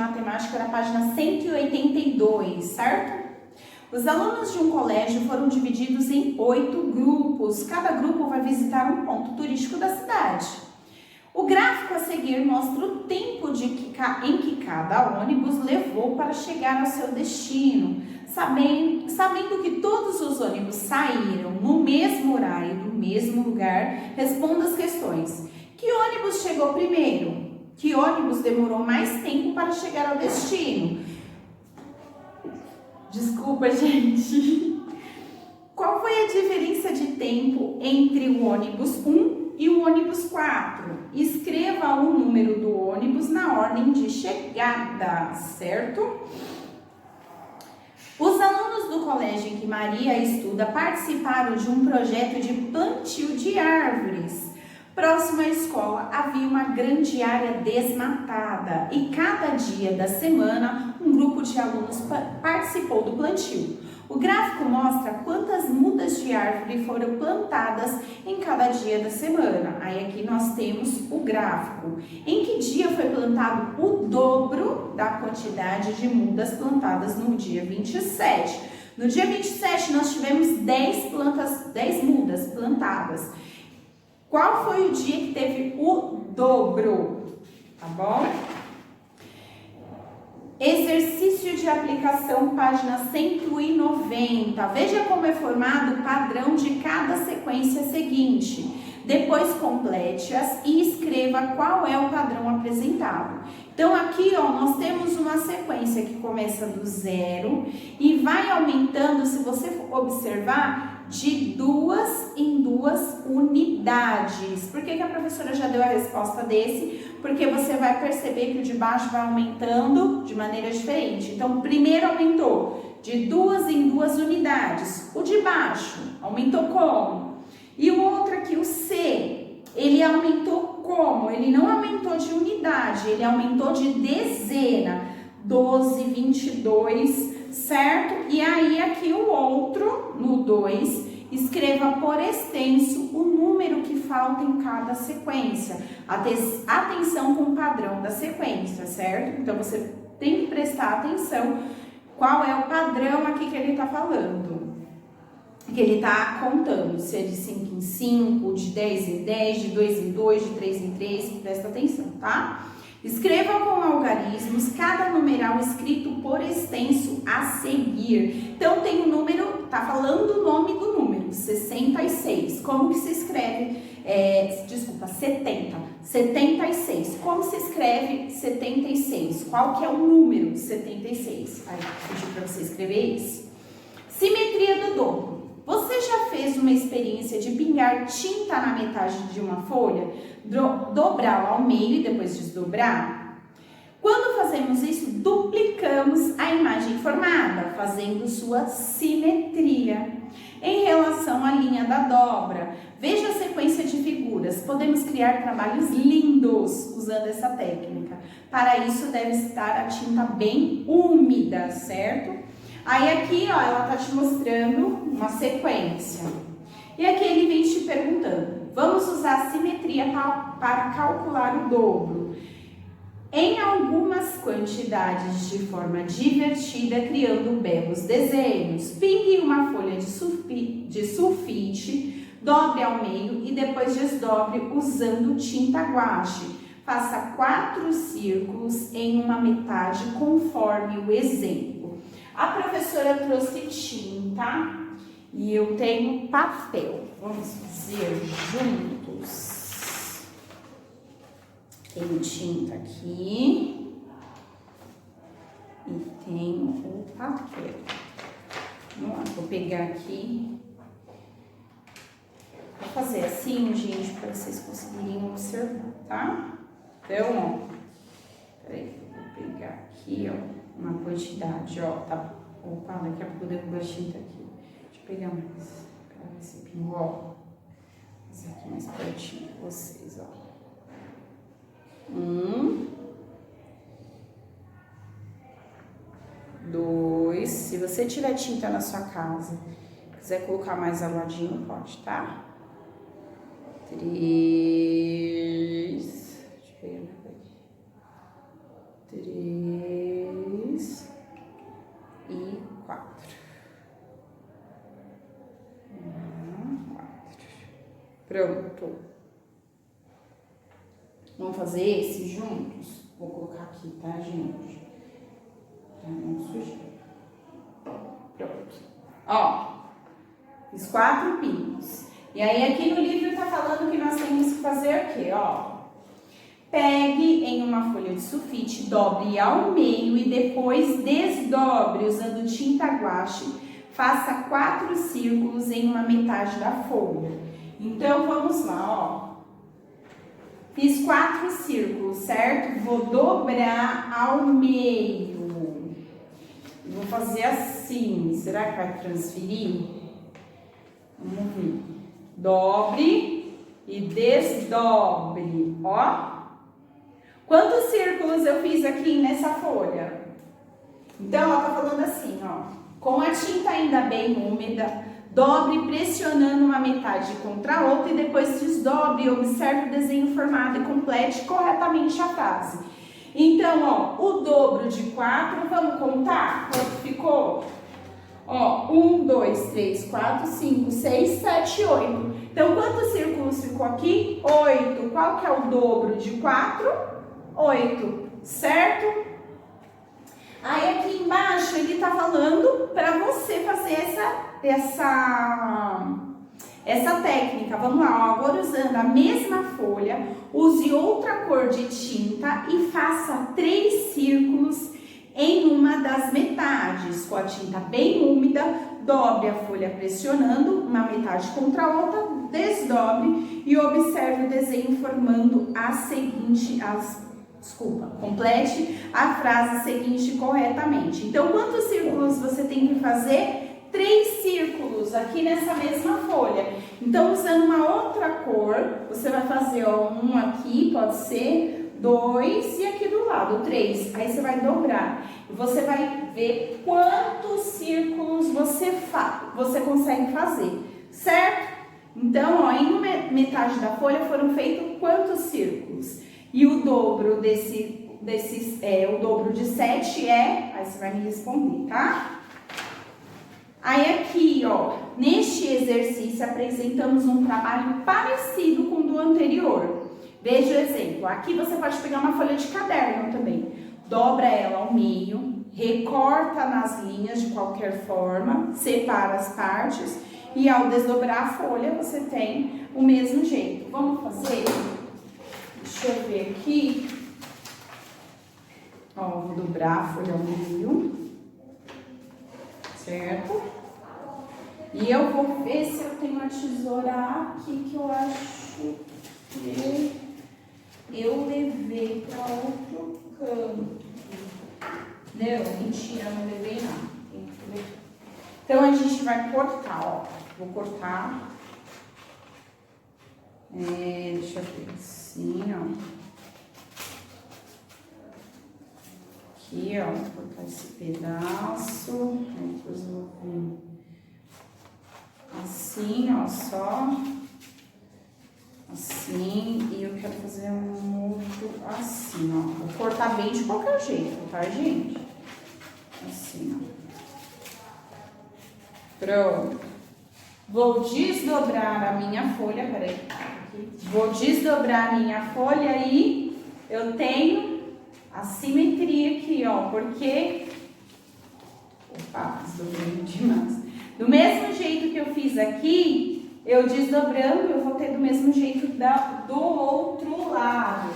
matemática da página 182, certo? Os alunos de um colégio foram divididos em 8 grupos. Cada grupo vai visitar um ponto turístico da cidade. O gráfico a seguir mostra o tempo em que cada ônibus levou para chegar ao seu destino. Sabendo que todos os ônibus saíram no mesmo horário, do mesmo lugar, responda as questões. Que ônibus chegou primeiro? Que ônibus demorou mais tempo para chegar ao destino? Desculpa, gente. Qual foi a diferença de tempo entre o ônibus 1 e o ônibus 4? Escreva o número do ônibus na ordem de chegada, certo? Os alunos do colégio em que Maria estuda participaram de um projeto de plantio de árvores. Próximo à escola havia uma grande área desmatada e cada dia da semana um grupo de alunos participou do plantio. O gráfico mostra quantas mudas de árvore foram plantadas em cada dia da semana. Aí aqui nós temos o gráfico. Em que dia foi plantado o dobro da quantidade de mudas plantadas no dia 27? No dia 27 nós tivemos 10 mudas plantadas. Qual foi o dia que teve o dobro? Tá bom? Exercício de aplicação, página 190. Veja como é formado o padrão de cada sequência seguinte. Depois complete-as e escreva qual é o padrão apresentado. Então aqui, ó, nós temos uma sequência que começa do 0 e vai aumentando, se você observar, de 2 em 2 unidades. Por que a professora já deu a resposta desse? Porque você vai perceber que o de baixo vai aumentando de maneira diferente. Então, o primeiro aumentou de 2 em 2 unidades. O de baixo aumentou como? E o outro aqui, o C, ele aumentou como? Ele não aumentou de unidade, ele aumentou de dezena. 12, 22, certo? E aí aqui o outro, no 2, escreva por extenso o número que falta em cada sequência. Atenção com o padrão da sequência, certo? Então você tem que prestar atenção qual é o padrão aqui que ele está falando. Que ele está contando, se é de 5 em 5, de 10 em 10, de 2 em 2, de 3 em 3, presta atenção, tá? Escreva com algarismos cada numeral escrito por extenso a seguir. Então, tem o número, tá falando o nome do número, 66. Como que se escreve? 70. 76. Como se escreve 76? Qual que é o número 76? Aí, vou pedir para você escrever isso. Simetria do dobro. Você já fez uma experiência de pingar tinta na metade de uma folha, dobrá-la ao meio e depois desdobrar? Quando fazemos isso, duplicamos a imagem formada, fazendo sua simetria. Em relação à linha da dobra, veja a sequência de figuras. Podemos criar trabalhos lindos usando essa técnica. Para isso, deve estar a tinta bem úmida, certo? Aí aqui, ó, ela tá te mostrando uma sequência. E aqui ele vem te perguntando, vamos usar a simetria para calcular o dobro. Em algumas quantidades de forma divertida, criando belos desenhos. Pingue uma folha de sulfite, dobre ao meio e depois desdobre usando tinta guache. Faça 4 círculos em uma metade conforme o exemplo. A professora trouxe tinta e eu tenho papel. Vamos fazer juntos. Tenho tinta aqui e tenho o papel. Vamos lá, vou pegar aqui. Vou fazer assim, gente, para vocês conseguirem observar, tá? Então, ó, peraí, vou pegar aqui, ó. Uma quantidade, ó, tá? Opa, daqui a pouco eu derrubo a tinta aqui. Deixa eu pegar mais, pra ver se pingou, ó. Fazer aqui mais pertinho de vocês, ó. 1, 2, se você tiver tinta na sua casa, quiser colocar mais aguadinho, pode, tá? 3, deixa eu pegar aqui. 3, Pronto. Vamos fazer esse juntos? Vou colocar aqui, tá, gente? Pra não sujar. Pronto. Ó, fiz 4 pinos. E aí aqui no livro tá falando que nós temos que fazer o quê? Ó, pegue em uma folha de sulfite, dobre ao meio e depois desdobre usando tinta guache. Faça 4 círculos em uma metade da folha. Então, vamos lá, ó. Fiz 4 círculos, certo? Vou dobrar ao meio. Vou fazer assim. Será que vai transferir? Vamos ver. Dobre e desdobre, ó. Quantos círculos eu fiz aqui nessa folha? Então, ela tá falando assim, ó. Com a tinta ainda bem úmida, dobre pressionando uma metade contra a outra e depois desdobre e observe o desenho formado e complete corretamente a frase. Então, ó, o dobro de 4, vamos contar quanto ficou? Ó, 1, 2, 3, 4, 5, 6, 7, 8. Então, quantos círculos ficou aqui? 8. Qual que é o dobro de 4? 8, certo? Aí aqui embaixo ele tá falando para você fazer essa técnica. Vamos lá, ó, agora usando a mesma folha, use outra cor de tinta e faça 3 círculos em uma das metades. Com a tinta bem úmida, dobre a folha pressionando uma metade contra a outra, desdobre e observe o desenho formando complete a frase seguinte corretamente. Então, quantos círculos você tem que fazer? 3 círculos aqui nessa mesma folha. Então, usando uma outra cor, você vai fazer, ó, um aqui, pode ser 2 e aqui do lado 3. Aí você vai dobrar. E você vai ver quantos círculos você consegue fazer, certo? Então, ó, em uma metade da folha foram feitos quantos círculos? E o dobro o dobro de 7 aí você vai me responder, tá? Aí aqui, ó, neste exercício apresentamos um trabalho parecido com o do anterior. Veja o exemplo. Aqui você pode pegar uma folha de caderno também. Dobra ela ao meio, recorta nas linhas de qualquer forma, separa as partes e ao desdobrar a folha você tem o mesmo jeito. Vamos fazer? Deixa eu ver aqui. Ó, vou dobrar a folha ao meio. Certo? E eu vou ver se eu tenho a tesoura aqui, que eu acho que eu levei para outro canto. Não, mentira, não levei não. Então, a gente vai cortar, ó. Vou cortar. Deixa eu ver assim, ó. Aqui, ó, vou cortar esse pedaço. Aí depois eu vou vir assim, ó, só. Assim. E eu quero fazer um outro assim, ó. Vou cortar bem de qualquer jeito, tá, gente? Assim, ó. Pronto. Vou desdobrar a minha folha, peraí. Vou desdobrar a minha folha e eu tenho a simetria aqui, ó, porque... Opa, desdobrei demais. Do mesmo jeito que eu fiz aqui, eu desdobrando, eu vou ter do mesmo jeito do outro lado.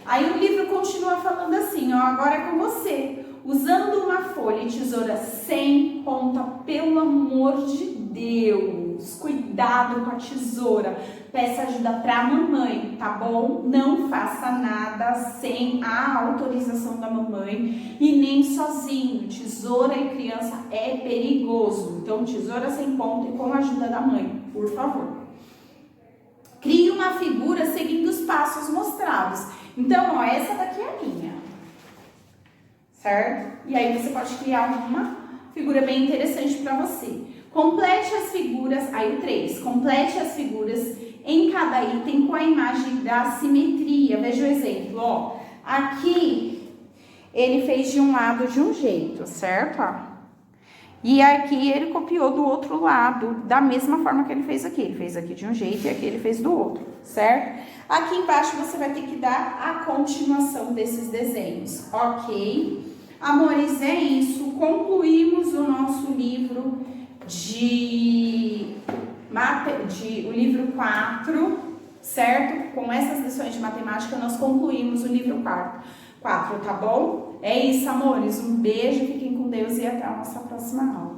Aí o livro continua falando assim, ó, agora é com você. Usando uma folha e tesoura sem ponta, pelo amor de Deus, cuidado com a tesoura. Peça ajuda pra mamãe, tá bom? Não faça nada sem a autorização da mamãe e nem sozinho. Tesoura e criança é perigoso. Então, tesoura sem ponta e com a ajuda da mãe, por favor. Crie uma figura seguindo os passos mostrados. Então, ó, essa daqui é a minha. Certo? E aí você pode criar uma figura bem interessante para você. Complete as figuras, aí o 3, complete as figuras em cada item com a imagem da simetria. Veja o exemplo, ó. Aqui ele fez de um lado de um jeito, certo? Ó. E aqui ele copiou do outro lado, da mesma forma que ele fez aqui. Ele fez aqui de um jeito e aqui ele fez do outro, certo? Aqui embaixo você vai ter que dar a continuação desses desenhos, ok? Amores, é isso. Concluímos o nosso livro o livro 4, certo? Com essas lições de matemática, nós concluímos o livro 4, tá bom? É isso, amores. Um beijo, fiquem com Deus e até a nossa próxima aula.